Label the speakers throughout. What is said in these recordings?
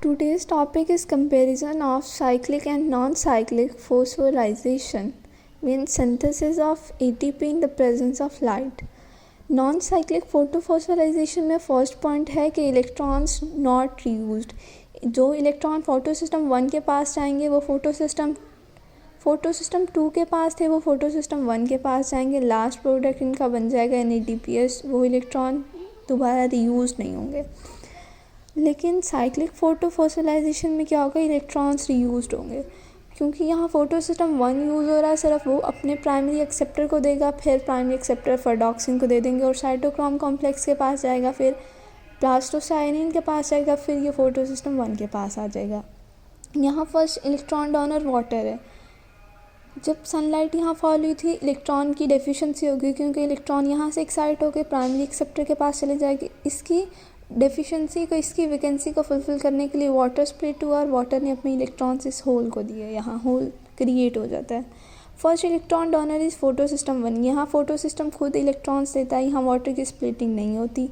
Speaker 1: Today's topic is comparison of cyclic and non-cyclic phosphorylation, means synthesis of ATP in the presence of light. Non cyclic photophosphorylation में first point है कि electrons not reused. जो electron photo system 1 के पास जाएंगे वो photo system 2 के पास थे वो फोटो सिस्टम 1 के पास जाएंगे. लास्ट प्रोडक्ट इनका बन जाएगा NADPH. वो इलेक्ट्रॉन दोबारा रीयूज नहीं होंगे. लेकिन साइक्लिक फोटोफॉस्फोराइजेशन में क्या होगा, इलेक्ट्रॉन्स रीयूज्ड होंगे, क्योंकि यहाँ फोटो सिस्टम 1 यूज़ हो रहा है. सिर्फ वो अपने प्राइमरी एक्सेप्टर को देगा, फिर प्राइमरी एक्सेप्टर फरडॉक्सिन को दे देंगे और साइटोक्रोम कॉम्प्लेक्स के पास जाएगा, फिर प्लास्टोसाइनिन के पास जाएगा, फिर ये फोटो सिस्टम 1 के पास आ जाएगा. यहाँ फर्स्ट इलेक्ट्रॉन डोनर वाटर है. जब सनलाइट यहाँ फॉल हुई थी इलेक्ट्रॉन की डेफिशिएंसी होगी, क्योंकि इलेक्ट्रॉन यहाँ से एक्साइट होकर प्राइमरी एक्सेप्टर के पास चले जाएगी. इसकी डेफिशिएंसी को, इसकी वैकेंसी को फुलफ़िल करने के लिए वाटर स्प्लिट हुआ और वाटर ने अपने इलेक्ट्रॉन्स इस होल को दिए. यहाँ होल क्रिएट हो जाता है. First electron donor is photo system 1. यहाँ फोटो सिस्टम खुद इलेक्ट्रॉन्स देता है, यहाँ वाटर की स्प्लिटिंग नहीं होती.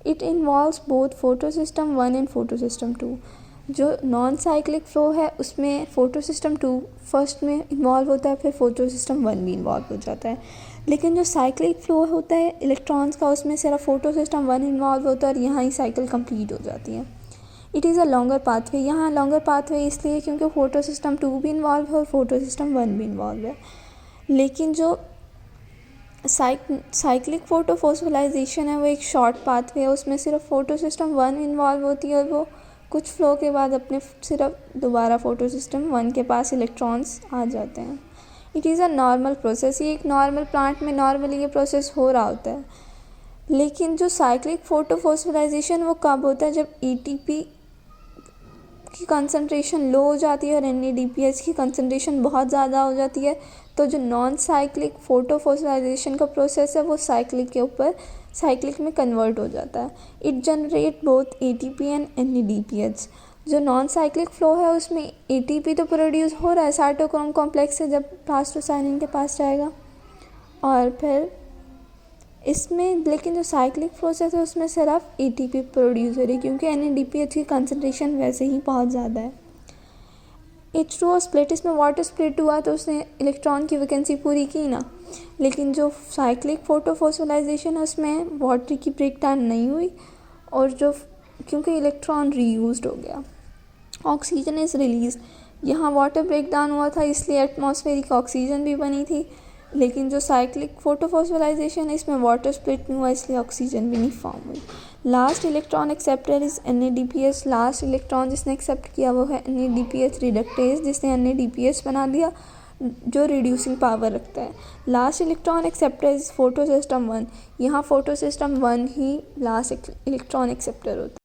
Speaker 1: It involves both photo system 1 and photo system 2. जो नॉन साइक्लिक फ्लो है उसमें फोटो सिस्टम 2 फर्स्ट में इन्वॉल्व होता है, फिर फोटो सिस्टम 1 भी इन्वॉल्व हो जाता है. लेकिन जो साइक्लिक फ्लो होता है इलेक्ट्रॉन्स का, उसमें सिर्फ फोटो सिस्टम 1 इन्वॉल्व होता है और यहाँ ही साइकिल कंप्लीट हो जाती है. It is a longer pathway. यहाँ लॉन्गर पाथवे इसलिए क्योंकि फोटो सिस्टम 2 भी इन्वॉल्व है और फोटो सिस्टम 1 भी इन्वॉल्व है. लेकिन जो साइक्लिक फोटोफॉस्फोराइजेशन है वो एक शॉर्ट पाथवे है. उसमें सिर्फ फोटो सिस्टम 1 इन्वॉल्व होती है और वो कुछ फ्लो के बाद अपने सिर्फ दोबारा फोटो सिस्टम 1 के पास इलेक्ट्रॉन्स आ जाते हैं. It is a normal process. ये एक नॉर्मल प्लांट में नॉर्मली ये प्रोसेस हो रहा होता है. लेकिन जो साइक्लिक फोटोफॉस्फोराइजेशन वो कब होता है, जब ATP की कंसंट्रेशन लो हो जाती है और NADPH की कंसंट्रेशन बहुत ज़्यादा हो जाती है. तो जो नॉन साइक्लिक फोटोफॉस्फोराइजेशन का प्रोसेस है वो साइक्लिक के ऊपर साइक्लिक में कन्वर्ट हो जाता है. It generate both ATP and NADPH. जो नॉन साइक्लिक फ्लो है उसमें ATP तो प्रोड्यूस हो रहा है साइटोक्रोम कॉम्प्लेक्स से जब प्लास्टोसाइनिन के पास जाएगा, और फिर इसमें लेकिन जो साइक्लिक प्रोसेस है उसमें सिर्फ ATP प्रोड्यूस हो रही है, क्योंकि NADPH की कंसंट्रेशन वैसे ही बहुत ज़्यादा है. H2O स्प्लिट, इसमें वाटर स्प्लिट हुआ तो उसने इलेक्ट्रॉन की वैकेंसी पूरी की ना. लेकिन जो साइक्लिक फोटोफॉस्फोराइजेशन है उसमें वाटर की ब्रेक डाउन नहीं हुई, और जो क्योंकि इलेक्ट्रॉन रीयूज्ड हो गया. Oxygen is release. यहाँ वाटर ब्रेक डाउन हुआ था इसलिए एटमॉस्फेरिक ऑक्सीजन भी बनी थी. लेकिन जो साइक्लिक फोटोफॉस्फोराइजेशन है इसमें वाटर स्प्लिट नहीं हुआ इसलिए ऑक्सीजन भी नहीं फॉर्म हुई. Last electron acceptor is NADPH. Last electron जिसने एक्सेप्ट किया वो है NADPH रिडक्टेज, जिसने NADPH बना दिया जो रिड्यूसिंग पावर रखता है. Last electron acceptor is photo system 1. यहाँ फोटो सिस्टम 1 ही लास्ट इलेक्ट्रॉन एक्सेप्टर होता है.